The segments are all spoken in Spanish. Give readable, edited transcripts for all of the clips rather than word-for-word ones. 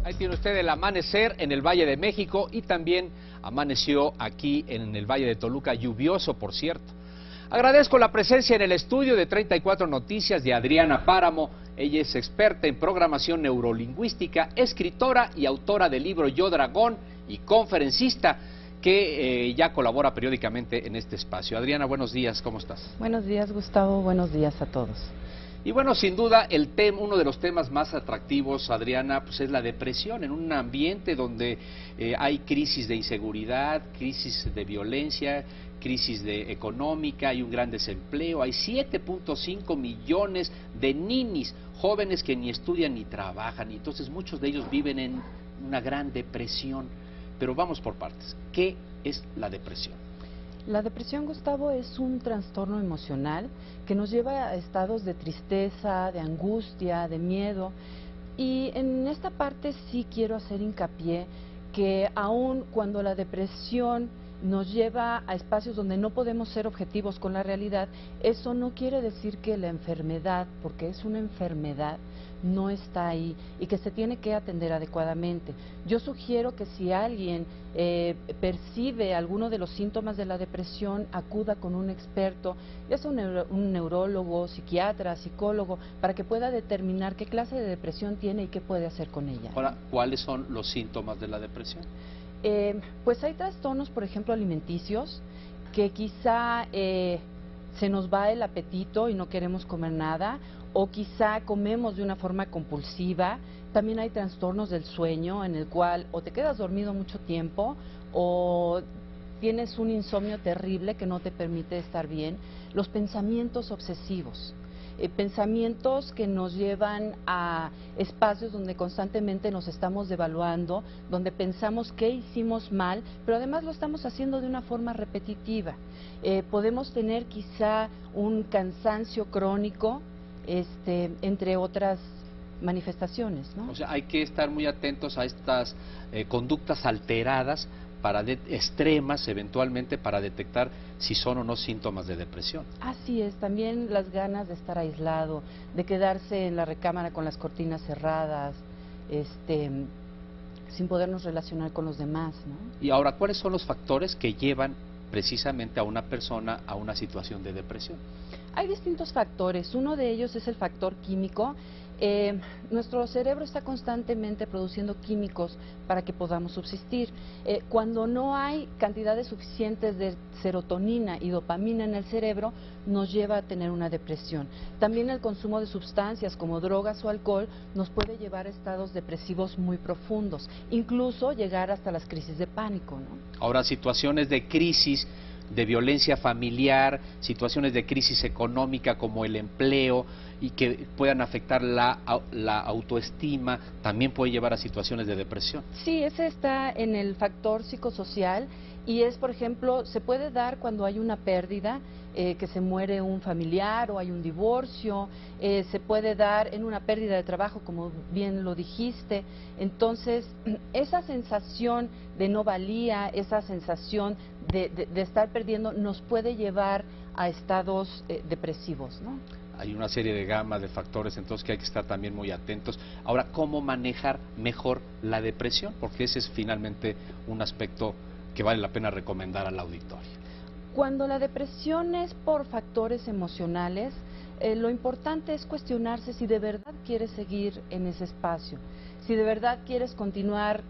Ahí tiene usted el amanecer en el Valle de México y también amaneció aquí en el Valle de Toluca, lluvioso por cierto. Agradezco la presencia en el estudio de 34 Noticias de Adriana Páramo. Ella es experta en programación neurolingüística, escritora y autora del libro Yo Dragón y conferencista que ya colabora periódicamente en este espacio. Adriana, buenos días, ¿cómo estás? Buenos días, Gustavo, buenos días a todos. Y bueno, sin duda, uno de los temas más atractivos, Adriana, pues es la depresión, en un ambiente donde hay crisis de inseguridad, crisis de violencia, crisis económica, hay un gran desempleo, hay 7.5 millones de ninis, jóvenes que ni estudian ni trabajan, y entonces muchos de ellos viven en una gran depresión. Pero vamos por partes, ¿qué es la depresión? La depresión, Gustavo, es un trastorno emocional que nos lleva a estados de tristeza, de angustia, de miedo. Y en esta parte sí quiero hacer hincapié que aun cuando la depresión nos lleva a espacios donde no podemos ser objetivos con la realidad, eso no quiere decir que la enfermedad, porque es una enfermedad, no está ahí y que se tiene que atender adecuadamente. Yo sugiero que si alguien percibe alguno de los síntomas de la depresión, acuda con un experto, ya sea un neurólogo, psiquiatra, psicólogo, para que pueda determinar qué clase de depresión tiene y qué puede hacer con ella. Ahora, ¿cuáles son los síntomas de la depresión? Pues hay trastornos, por ejemplo, alimenticios, que quizá se nos va el apetito y no queremos comer nada, o quizá comemos de una forma compulsiva. También hay trastornos del sueño, en el cual o te quedas dormido mucho tiempo, o tienes un insomnio terrible que no te permite estar bien. Los pensamientos obsesivos. Pensamientos que nos llevan a espacios donde constantemente nos estamos devaluando, donde pensamos qué hicimos mal, pero además lo estamos haciendo de una forma repetitiva. Podemos tener quizá un cansancio crónico, entre otras manifestaciones, ¿no? O sea, hay que estar muy atentos a estas conductas alteradas, extremas eventualmente, para detectar si son o no síntomas de depresión. Así es, también las ganas de estar aislado, de quedarse en la recámara con las cortinas cerradas, sin podernos relacionar con los demás, ¿no? Y ahora, ¿cuáles son los factores que llevan precisamente a una persona a una situación de depresión? Hay distintos factores, uno de ellos es el factor químico. Nuestro cerebro está constantemente produciendo químicos para que podamos subsistir. Cuando no hay cantidades suficientes de serotonina y dopamina en el cerebro, nos lleva a tener una depresión. También el consumo de sustancias como drogas o alcohol nos puede llevar a estados depresivos muy profundos, incluso llegar hasta las crisis de pánico, ¿no? Ahora, situaciones de crisis, de violencia familiar, situaciones de crisis económica como el empleo y que puedan afectar la autoestima, también puede llevar a situaciones de depresión. Sí, ese está en el factor psicosocial y es, por ejemplo, se puede dar cuando hay una pérdida, que se muere un familiar o hay un divorcio, se puede dar en una pérdida de trabajo, como bien lo dijiste. Entonces, esa sensación de no valía, esa sensación de estar perdiendo, nos puede llevar a estados depresivos, ¿no? Hay una serie de gama de factores, entonces, que hay que estar también muy atentos. Ahora, ¿cómo manejar mejor la depresión? Porque ese es finalmente un aspecto que vale la pena recomendar al auditorio. Cuando la depresión es por factores emocionales, lo importante es cuestionarse si de verdad quieres seguir en ese espacio, si de verdad quieres continuar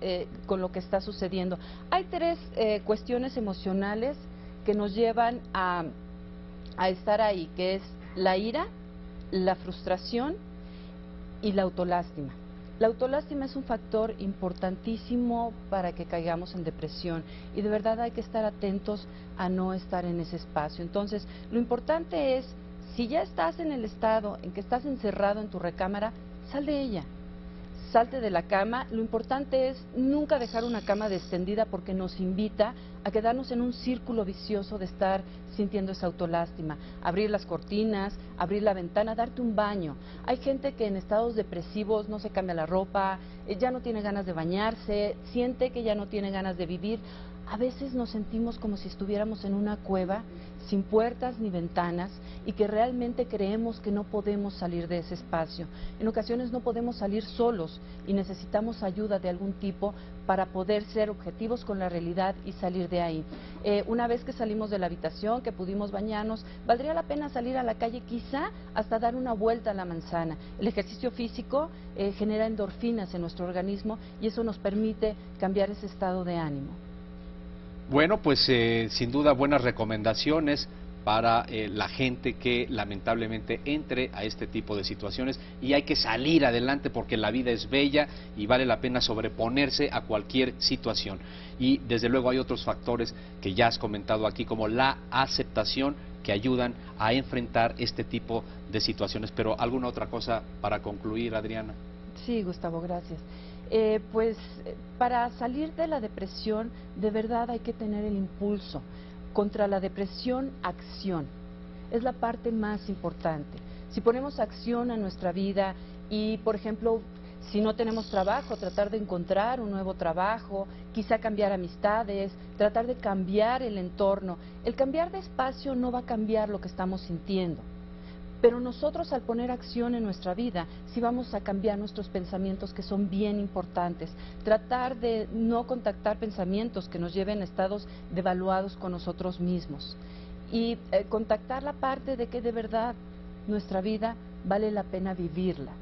con lo que está sucediendo. Hay tres cuestiones emocionales que nos llevan a estar ahí, que es la ira, la frustración y la autolástima. La autolástima es un factor importantísimo para que caigamos en depresión y de verdad hay que estar atentos a no estar en ese espacio. Entonces, lo importante es, si ya estás en el estado en que estás encerrado en tu recámara, sal de ella. Salte de la cama. Lo importante es nunca dejar una cama extendida porque nos invita a quedarnos en un círculo vicioso de estar sintiendo esa autolástima. Abrir las cortinas, abrir la ventana, darte un baño. Hay gente que en estados depresivos no se cambia la ropa, ya no tiene ganas de bañarse, siente que ya no tiene ganas de vivir. a veces nos sentimos como si estuviéramos en una cueva sin puertas ni ventanas y que realmente creemos que no podemos salir de ese espacio. En ocasiones no podemos salir solos y necesitamos ayuda de algún tipo para poder ser objetivos con la realidad y salir de ahí. Una vez que salimos de la habitación, que pudimos bañarnos, valdría la pena salir a la calle, quizá hasta dar una vuelta a la manzana. El ejercicio físico genera endorfinas en nuestro organismo y eso nos permite cambiar ese estado de ánimo. Bueno, pues sin duda buenas recomendaciones para la gente que lamentablemente entre a este tipo de situaciones, y hay que salir adelante porque la vida es bella y vale la pena sobreponerse a cualquier situación. Y desde luego hay otros factores que ya has comentado aquí, como la aceptación, que ayudan a enfrentar este tipo de situaciones. Pero ¿alguna otra cosa para concluir, Adriana? Sí, Gustavo, gracias. Para salir de la depresión, de verdad hay que tener el impulso. Contra la depresión, acción. Es la parte más importante. Si ponemos acción a nuestra vida y, por ejemplo, si no tenemos trabajo, tratar de encontrar un nuevo trabajo, quizá cambiar amistades, tratar de cambiar el entorno. El cambiar de espacio no va a cambiar lo que estamos sintiendo. Pero nosotros, al poner acción en nuestra vida, sí vamos a cambiar nuestros pensamientos, que son bien importantes. Tratar de no contactar pensamientos que nos lleven a estados devaluados con nosotros mismos. Y contactar la parte de que de verdad nuestra vida vale la pena vivirla,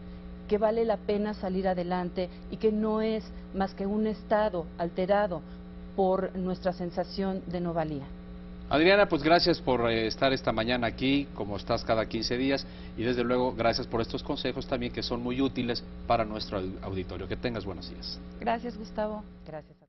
que vale la pena salir adelante y que no es más que un estado alterado por nuestra sensación de no valía. Adriana, pues gracias por estar esta mañana aquí, como estás cada 15 días, y desde luego gracias por estos consejos también que son muy útiles para nuestro auditorio. Que tengas buenos días. Gracias, Gustavo. Gracias.